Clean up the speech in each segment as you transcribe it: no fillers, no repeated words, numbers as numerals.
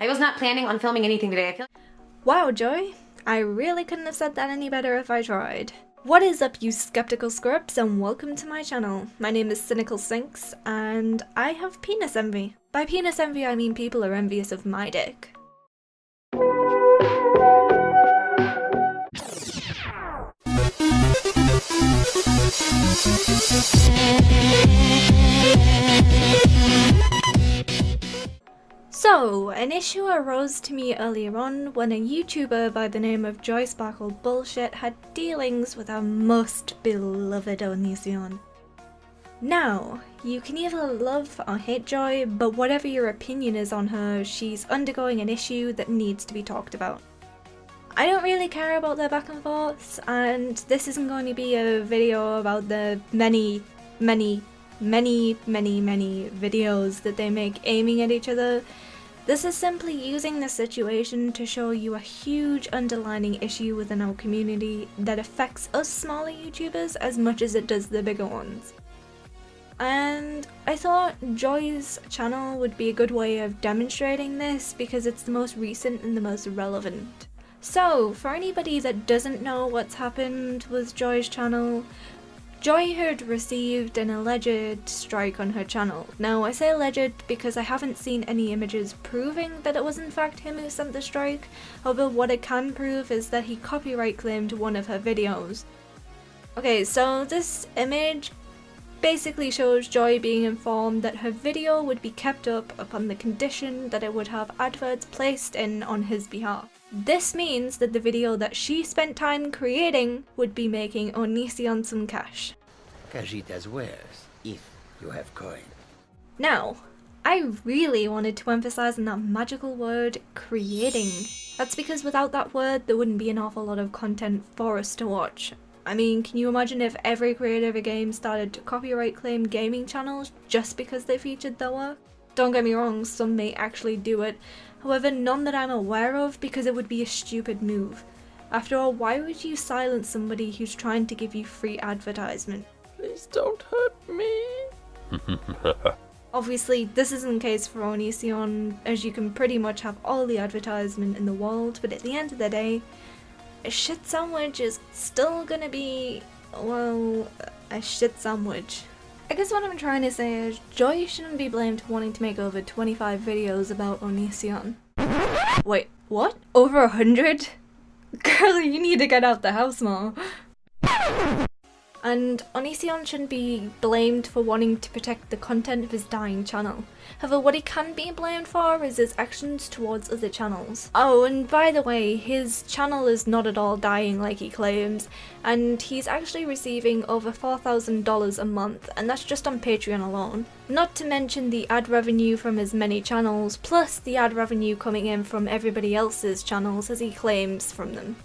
I was not planning on filming anything today. I feel Wow, Joy. I really couldn't have said that any better if I tried. What is up, you skeptical scripts, and welcome to my channel. My name is Cynical Sinks, and I have penis envy. By penis envy, I mean people are envious of my dick. So, an issue arose to me earlier on when a YouTuber by the name of Joy Sparkle Bullshit had dealings with our most beloved Onision. Now, you can either love or hate Joy, but whatever your opinion is on her, she's undergoing an issue that needs to be talked about. I don't really care about their back and forths, and this isn't going to be a video about the many videos that they make aiming at each other. This is simply using the situation to show you a huge underlying issue within our community that affects us smaller YouTubers as much as it does the bigger ones. And I thought Joy's channel would be a good way of demonstrating this because it's the most recent and the most relevant. So, for anybody that doesn't know what's happened with Joy's channel, Joy had received an alleged strike on her channel. Now, I say alleged because I haven't seen any images proving that it was in fact him who sent the strike. However, what it can prove is that he copyright claimed one of her videos. Okay, so this image basically shows Joy being informed that her video would be kept up upon the condition that it would have adverts placed in on his behalf. This means that the video that she spent time creating would be making Onision some cash. Cajitas wares, if you have coin. Now, I really wanted to emphasize on that magical word, creating. That's because without that word, there wouldn't be an awful lot of content for us to watch. I mean, can you imagine if every creator of a game started to copyright claim gaming channels just because they featured their work? Don't get me wrong, some may actually do it. However, none that I'm aware of because it would be a stupid move. After all, why would you silence somebody who's trying to give you free advertisement? Please don't hurt me. Obviously, this isn't the case for Onision, as you can pretty much have all the advertisement in the world, but at the end of the day, a shit sandwich is still gonna be, well, a shit sandwich. I guess what I'm trying to say is, Joy shouldn't be blamed for wanting to make over 25 videos about Onision. Wait, what? Over 100? Girl, you need to get out the house more. And Onision shouldn't be blamed for wanting to protect the content of his dying channel. However, what he can be blamed for is his actions towards other channels. Oh, and by the way, his channel is not at all dying like he claims, and he's actually receiving over $4,000 a month, and that's just on Patreon alone. Not to mention the ad revenue from his many channels, plus the ad revenue coming in from everybody else's channels as he claims from them.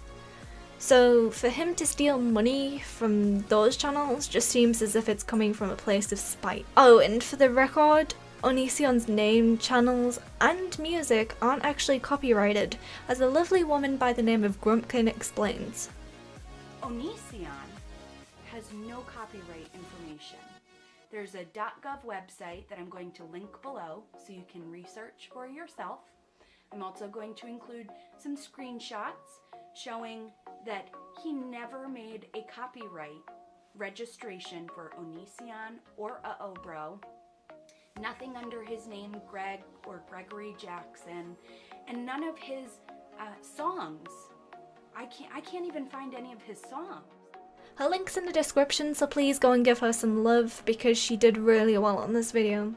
So for him to steal money from those channels just seems as if it's coming from a place of spite. Oh, and for the record, Onision's name, channels, and music aren't actually copyrighted, as a lovely woman by the name of Grumpkin explains. Onision has no copyright information. There's a .gov website that I'm going to link below so you can research for yourself. I'm also going to include some screenshots showing that he never made a copyright registration for Onision or Uh-Oh Bro. Nothing under his name, Greg or Gregory Jackson, and none of his songs. I can't even find any of his songs. Her link's in the description, so please go and give her some love because she did really well on this video.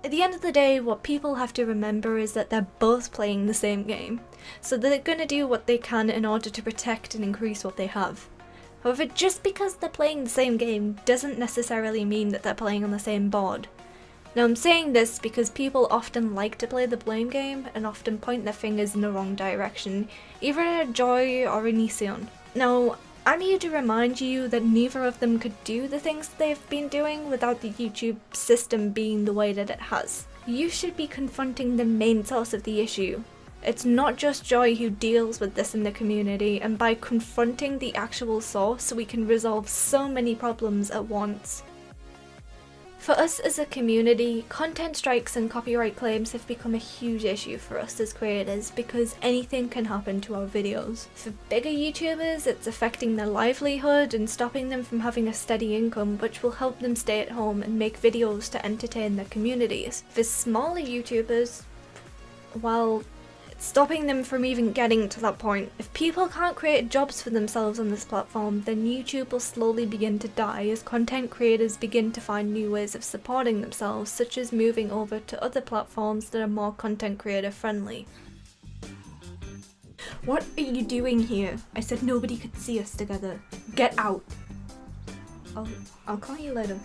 At the end of the day, what people have to remember is that they're both playing the same game, so they're gonna do what they can in order to protect and increase what they have. However, just because they're playing the same game doesn't necessarily mean that they're playing on the same board. Now I'm saying this because people often like to play the blame game and often point their fingers in the wrong direction, either at Joy or Onision. Now, I'm here to remind you that neither of them could do the things that they've been doing without the YouTube system being the way that it has. You should be confronting the main source of the issue. It's not just Joy who deals with this in the community, and by confronting the actual source we can resolve so many problems at once. For us as a community, content strikes and copyright claims have become a huge issue for us as creators because anything can happen to our videos. For bigger YouTubers, it's affecting their livelihood and stopping them from having a steady income, which will help them stay at home and make videos to entertain their communities. For smaller YouTubers, well, stopping them from even getting to that point. If people can't create jobs for themselves on this platform, then YouTube will slowly begin to die as content creators begin to find new ways of supporting themselves, such as moving over to other platforms that are more content creator friendly. What are you doing here? I said nobody could see us together. Get out. I'll call you later.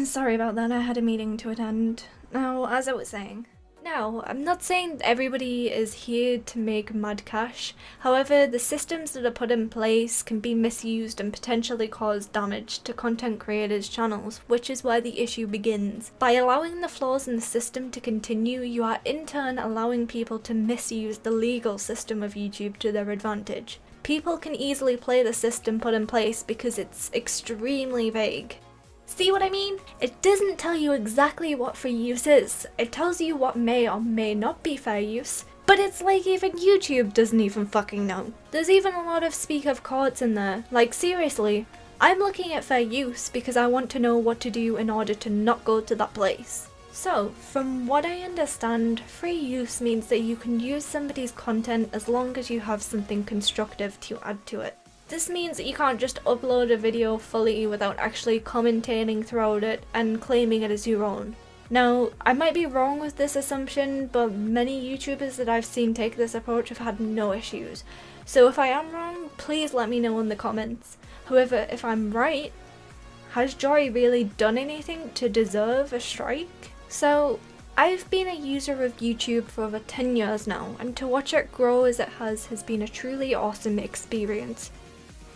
Sorry about that, I had a meeting to attend. Now, as I was saying. Now, I'm not saying that everybody is here to make mad cash. However, the systems that are put in place can be misused and potentially cause damage to content creators' channels, which is where the issue begins. By allowing the flaws in the system to continue, you are in turn allowing people to misuse the legal system of YouTube to their advantage. People can easily play the system put in place because it's extremely vague. See what I mean? It doesn't tell you exactly what fair use is. It tells you what may or may not be fair use. But it's like even YouTube doesn't even fucking know. There's even a lot of speak of courts in there. Like seriously, I'm looking at fair use because I want to know what to do in order to not go to that place. So, from what I understand, free use means that you can use somebody's content as long as you have something constructive to add to it. This means that you can't just upload a video fully without actually commentating throughout it and claiming it as your own. Now, I might be wrong with this assumption, but many YouTubers that I've seen take this approach have had no issues. So if I am wrong, please let me know in the comments. However, if I'm right, has Jory really done anything to deserve a strike? So, I've been a user of YouTube for over 10 years now, and to watch it grow as it has been a truly awesome experience.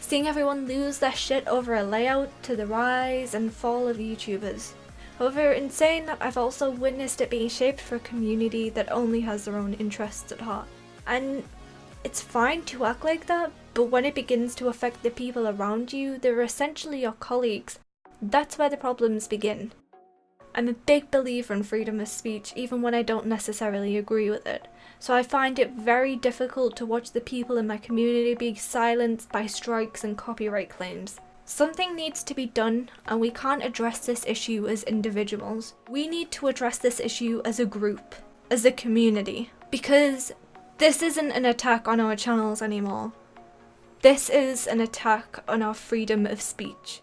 Seeing everyone lose their shit over a layout to the rise and fall of YouTubers. However, in saying that, I've also witnessed it being shaped for a community that only has their own interests at heart. And it's fine to act like that, but when it begins to affect the people around you, they're essentially your colleagues. That's where the problems begin. I'm a big believer in freedom of speech, even when I don't necessarily agree with it. So I find it very difficult to watch the people in my community be silenced by strikes and copyright claims. Something needs to be done, and we can't address this issue as individuals. We need to address this issue as a group, as a community, because this isn't an attack on our channels anymore. This is an attack on our freedom of speech.